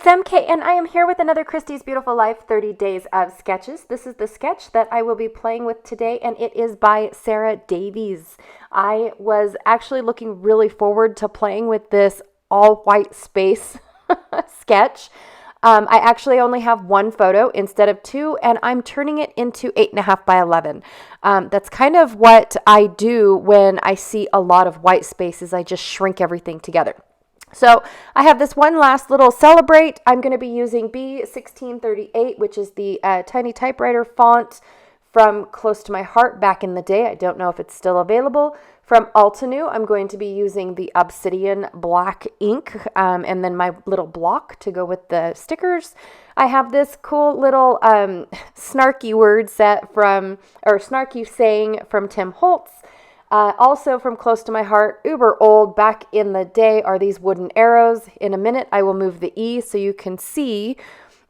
it's MK, and I am here with another Christy's Beautiful Life 30 Days of Sketches. This is the sketch that I will be playing with today, and it is by Sarah Davies. I was actually looking really forward to playing with this all-white space sketch. I actually only have one photo instead of two, and I'm turning it into 8.5 by 11. That's kind of what I do when I see a lot of white spaces. I just shrink everything together. So I have this one last little celebrate. I'm going to be using B1638, which is the tiny typewriter font from Close to My Heart back in the day. I don't know if it's still available. From Altenew, I'm going to be using the Obsidian black ink and then my little block to go with the stickers. I have this cool little snarky word set from, or snarky saying from Tim Holtz. Also from Close to My Heart, uber old, back in the day, are these wooden arrows. In a minute, I will move the E so you can see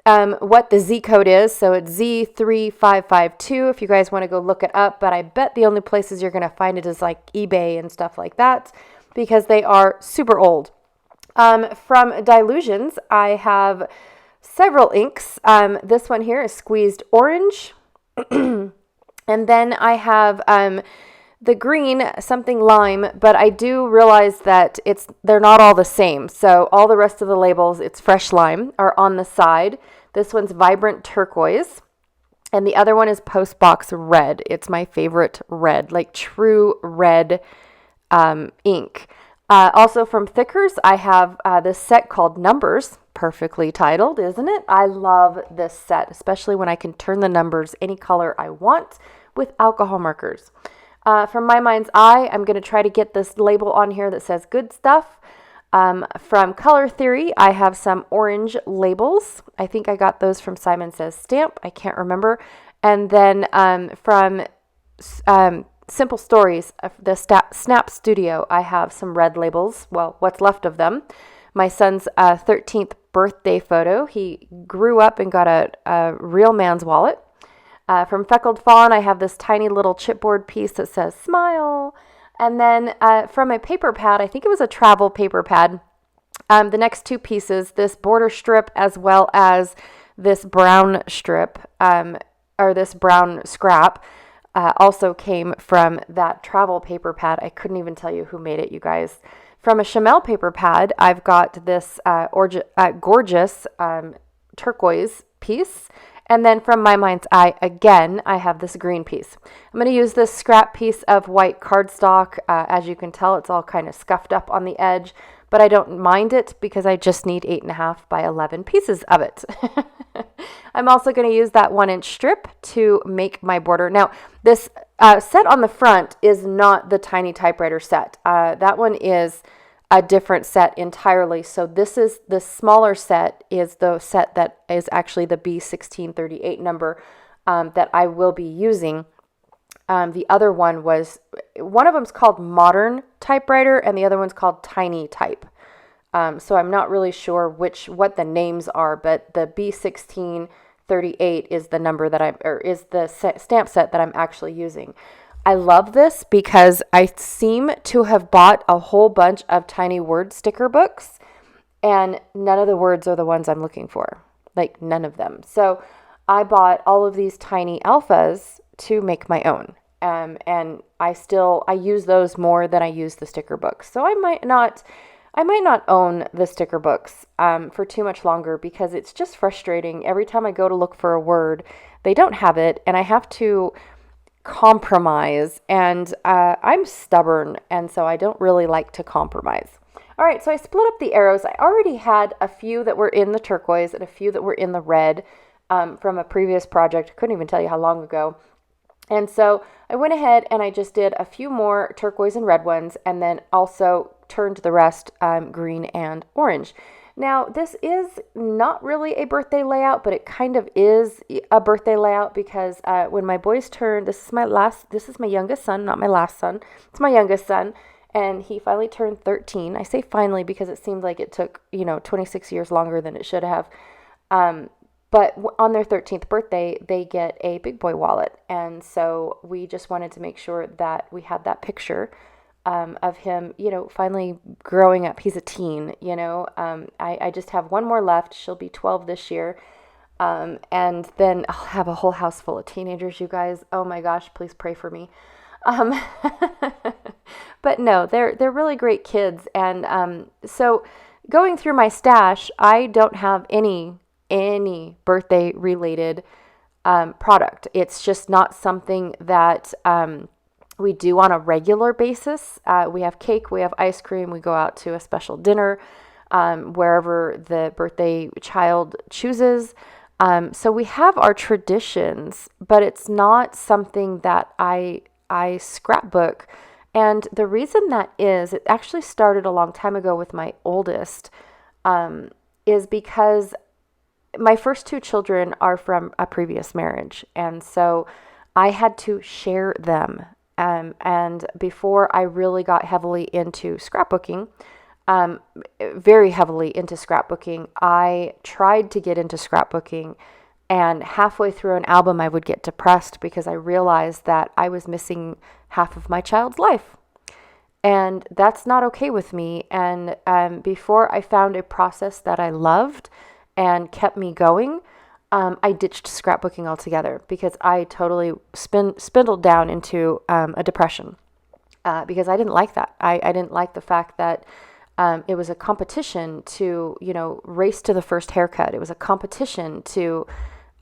what the Z code is. So it's Z3552 if you guys want to go look it up. But I bet the only places you're going to find it is like eBay and stuff like that because they are super old. From Dilutions, I have several inks. This one here is Squeezed Orange. And then I have the green, something lime, but I do realize that they're not all the same. So all the rest of the labels, it's fresh lime, are on the side. This one's Vibrant Turquoise, and the other one is Postbox Red. It's my favorite red, like true red ink. Also from Thickers, I have this set called Numbers, perfectly titled, isn't it? I love this set, especially when I can turn the numbers any color I want with alcohol markers. From My Mind's Eye, I'm going to try to get this label on here that says good stuff. From Color Theory, I have some orange labels. I think I got those from Simon Says Stamp. I can't remember. And then from Simple Stories, the Snap Studio, I have some red labels. Well, what's left of them. My son's 13th birthday photo. He grew up and got a real man's wallet. From Feckled Fawn, I have this tiny little chipboard piece that says smile. And then from a paper pad, I think it was a travel paper pad, the next two pieces, this border strip as well as this brown strip, or this brown scrap, also came from that travel paper pad. I couldn't even tell you who made it, you guys. From a Chamel paper pad, I've got this gorgeous turquoise piece. And then from My Mind's Eye, again, I have this green piece. I'm going to use this scrap piece of white cardstock. As you can tell, it's all kind of scuffed up on the edge, but I don't mind it because I just need 8.5 by 11 pieces of it. I'm also going to use that 1-inch strip to make my border. Now, this set on the front is not the tiny typewriter set. That one is a different set entirely. So the smaller set is the set that is actually the B1638 number that I will be using. The other one of them's called Modern Typewriter and the other one's called Tiny Type. So I'm not really sure what the names are, but the B1638 is the number is the stamp set that I'm actually using. I love this because I seem to have bought a whole bunch of tiny word sticker books and none of the words are the ones I'm looking for. Like none of them. So I bought all of these tiny alphas to make my own. And I use those more than I use the sticker books. So I might not own the sticker books for too much longer because it's just frustrating. Every time I go to look for a word, they don't have it and I have to compromise, and I'm stubborn, and so I don't really like to compromise. All right, so I split up the arrows. I already had a few that were in the turquoise and a few that were in the red from a previous project. Couldn't even tell you how long ago. And so I went ahead and I just did a few more turquoise and red ones, and then also turned the rest green and orange. Now, this is not really a birthday layout, but it kind of is a birthday layout because when my boys turned, this is my youngest son, not my last son. It's my youngest son, and he finally turned 13. I say finally because it seemed like it took, 26 years longer than it should have. But on their 13th birthday, they get a big boy wallet. And so we just wanted to make sure that we had that picture of him, finally growing up. He's a teen, I just have one more left. She'll be 12 this year. And then I'll have a whole house full of teenagers, you guys. Oh my gosh, please pray for me. Um, but no, they're really great kids. And so going through my stash, I don't have any birthday related product. It's just not something that we do on a regular basis. We have cake, we have ice cream, we go out to a special dinner wherever the birthday child chooses. So we have our traditions, but it's not something that I scrapbook. And the reason that is, it actually started a long time ago with my oldest, is because my first two children are from a previous marriage. And so I had to share them. And before I really got heavily into scrapbooking, very heavily into scrapbooking, I tried to get into scrapbooking, and halfway through an album I would get depressed because I realized that I was missing half of my child's life. And that's not okay with me. And before I found a process that I loved and kept me going, I ditched scrapbooking altogether because I totally spindled down into a depression because I didn't like that. I didn't like the fact that it was a competition to, race to the first haircut. It was a competition to,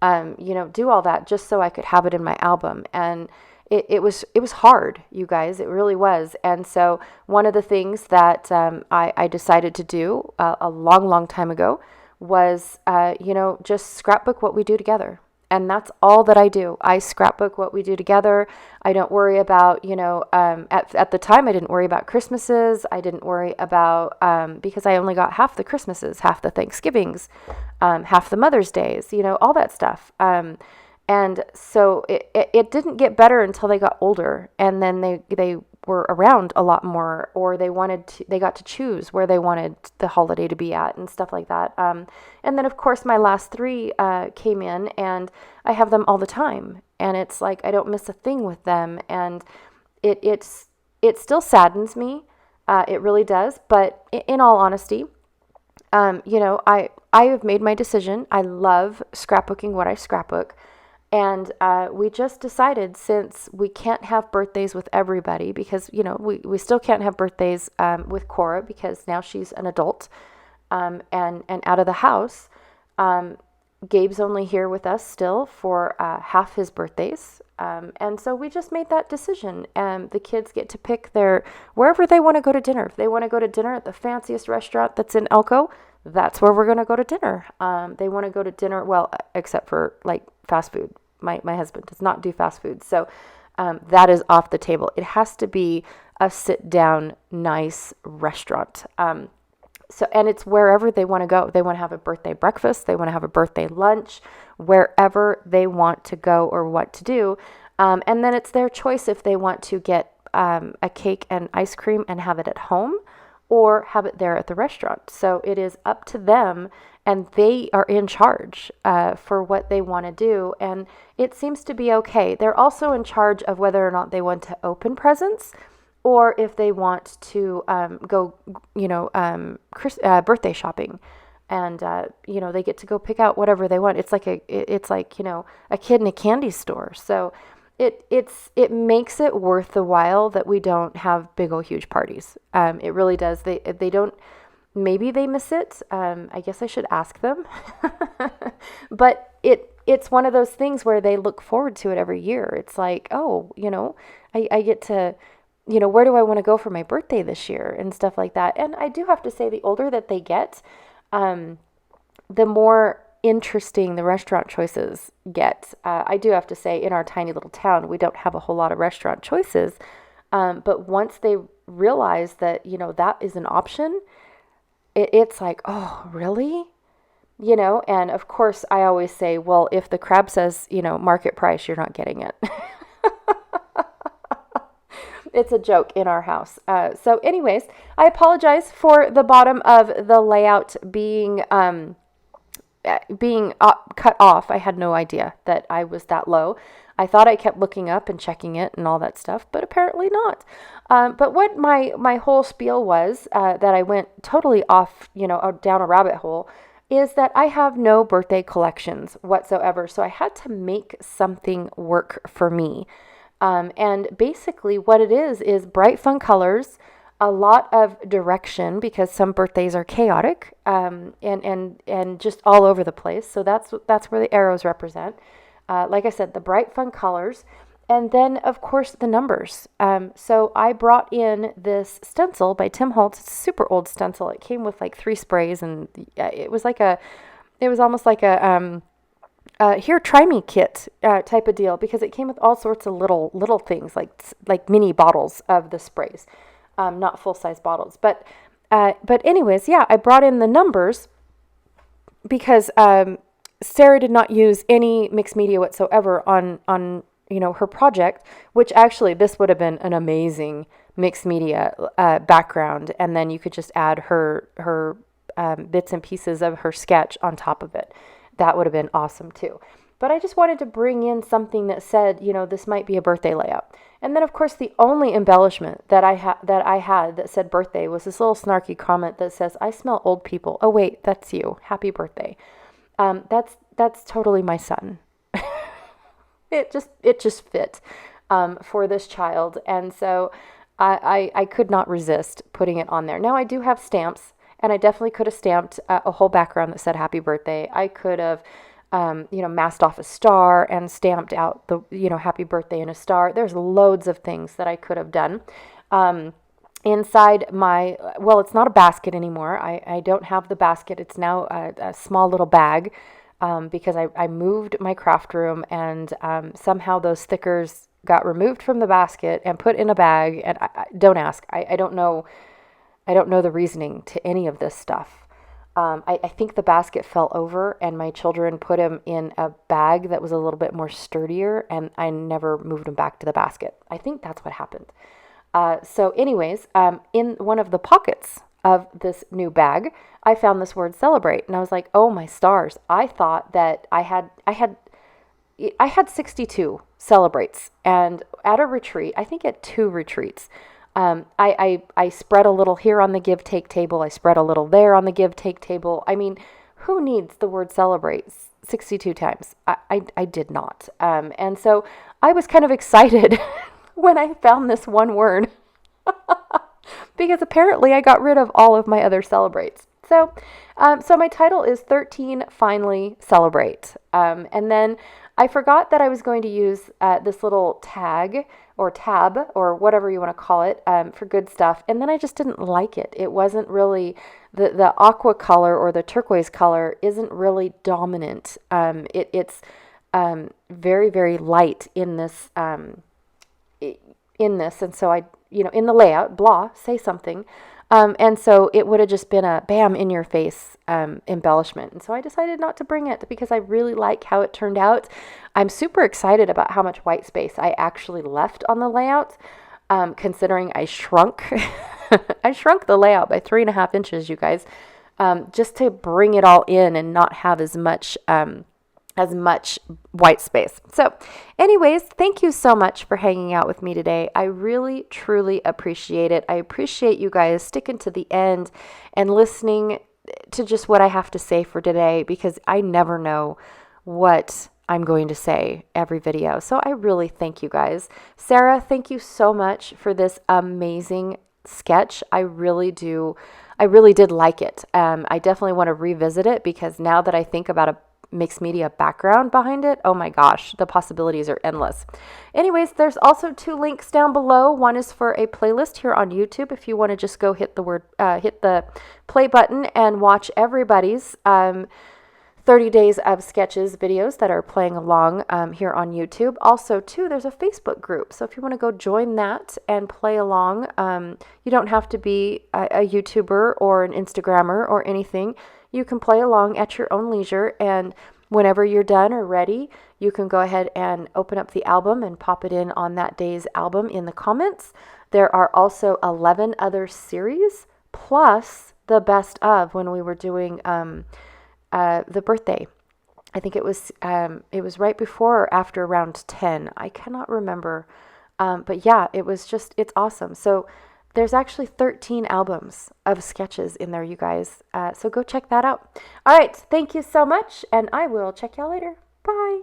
do all that just so I could have it in my album. And it was hard, you guys. It really was. And so one of the things that I decided to do a long time ago was, just scrapbook what we do together. And that's all that I do. I scrapbook what we do together. I don't worry about, at the time I didn't worry about Christmases. I didn't worry about, because I only got half the Christmases, half the Thanksgivings, half the Mother's Days, all that stuff. And so it didn't get better until they got older, and then they were around a lot more, or they got to choose where they wanted the holiday to be at and stuff like that. And then of course my last three came in, and I have them all the time, and it's like I don't miss a thing with them, and it still saddens me. It really does. But in all honesty, I have made my decision. I love scrapbooking what I scrapbook. And we just decided, since we can't have birthdays with everybody, because, we still can't have birthdays with Cora because now she's an adult and out of the house. Gabe's only here with us still for half his birthdays. And so we just made that decision. The kids get to pick wherever they want to go to dinner. If they want to go to dinner at the fanciest restaurant that's in Elko, that's where we're going to go to dinner. They want to go to dinner, well, except for like fast food. My husband does not do fast food. So that is off the table. It has to be a sit down, nice restaurant. And it's wherever they want to go. They want to have a birthday breakfast. They want to have a birthday lunch, wherever they want to go or what to do. And then it's their choice if they want to get a cake and ice cream and have it at home, or have it there at the restaurant. So it is up to them, and they are in charge for what they want to do. And it seems to be okay. They're also in charge of whether or not they want to open presents, or if they want to go, birthday shopping. And, they get to go pick out whatever they want. It's like a kid in a candy store. So it makes it worth the while that we don't have big old huge parties. It really does. They don't, maybe they miss it. I guess I should ask them, but it's one of those things where they look forward to it every year. It's like, oh, I get to, where do I want to go for my birthday this year and stuff like that. And I do have to say, the older that they get, the more interesting the restaurant choices get. I do have to say, in our tiny little town, we don't have a whole lot of restaurant choices. But once they realize that, that is an option, it's like, oh, really? And of course I always say, well, if the crab says, market price, you're not getting it. It's a joke in our house. So anyways, I apologize for the bottom of the layout being, being cut off. I had no idea that I was that low. I thought I kept looking up and checking it and all that stuff, but apparently not. But what my whole spiel was, that I went totally off, down a rabbit hole, is that I have no birthday collections whatsoever. So I had to make something work for me. And basically what it is bright, fun colors, a lot of direction, because some birthdays are chaotic, and just all over the place. So that's where the arrows represent. Like I said, the bright, fun colors. And then, of course, the numbers. So I brought in this stencil by Tim Holtz. It's a super old stencil. It came with like 3 sprays, and it was almost like a here, try me kit type of deal, because it came with all sorts of little things, like mini bottles of the sprays, not full size bottles. But anyways, yeah, I brought in the numbers because Sarah did not use any mixed media whatsoever on her project, which actually this would have been an amazing mixed media background, and then you could just add her bits and pieces of her sketch on top of it. That would have been awesome too. But I just wanted to bring in something that said, this might be a birthday layout. And then, of course, the only embellishment that I had that said birthday was this little snarky comment that says, "I smell old people." Oh wait, that's you. Happy birthday. That's totally my son. It just fit for this child, and so I could not resist putting it on there. Now I do have stamps, and I definitely could have stamped a whole background that said happy birthday. I could have, masked off a star and stamped out the, happy birthday in a star. There's loads of things that I could have done. Inside it's not a basket anymore. I don't have the basket. It's now a small little bag, because I moved my craft room, and somehow those stickers got removed from the basket and put in a bag. And don't ask. I don't know. I don't know the reasoning to any of this stuff. I think the basket fell over, and my children put him in a bag that was a little bit more sturdier, and I never moved him back to the basket. I think that's what happened. So anyways, in one of the pockets of this new bag, I found this word "celebrate," and I was like, oh my stars. I thought that I had 62 celebrates, and at a retreat, I think at 2 retreats, I spread a little here on the give take table. I spread a little there on the give take table. I mean, who needs the word "celebrate" 62 times? I did not. And so I was kind of excited when I found this one word, because apparently I got rid of all of my other celebrates. So my title is 13 Finally Celebrate. And then I forgot that I was going to use this little tag or tab or whatever you want to call it, for good stuff. And then I just didn't like it. It wasn't really, the aqua color or the turquoise color isn't really dominant. It's very, very light in this, and so I, in the layout, blah, say something. And so it would have just been a bam in your face embellishment. And so I decided not to bring it because I really like how it turned out. I'm super excited about how much white space I actually left on the layout, considering I shrunk. I shrunk the layout by 3.5 inches, you guys, just to bring it all in and not have as much white space. So anyways, thank you so much for hanging out with me today. I really, truly appreciate it. I appreciate you guys sticking to the end and listening to just what I have to say for today, because I never know what I'm going to say every video. So I really thank you guys. Sarah, thank you so much for this amazing sketch. I really did like it. I definitely want to revisit it, because now that I think about a mixed media background behind it, oh my gosh, the possibilities are endless. Anyways, there's also 2 links down below. One is for a playlist here on YouTube if you want to just go hit the play button and watch everybody's 30 days of sketches videos that are playing along here on YouTube. Also, too, there's a Facebook group. So if you want to go join that and play along, you don't have to be a YouTuber or an Instagrammer or anything. You can play along at your own leisure, and whenever you're done or ready, you can go ahead and open up the album and pop it in on that day's album in the comments. There are also 11 other series, plus the best of when we were doing the birthday. I think it was right before or after around 10. I cannot remember. But yeah, it's awesome. So there's actually 13 albums of sketches in there, you guys. So go check that out. All right. Thank you so much. And I will check y'all later. Bye.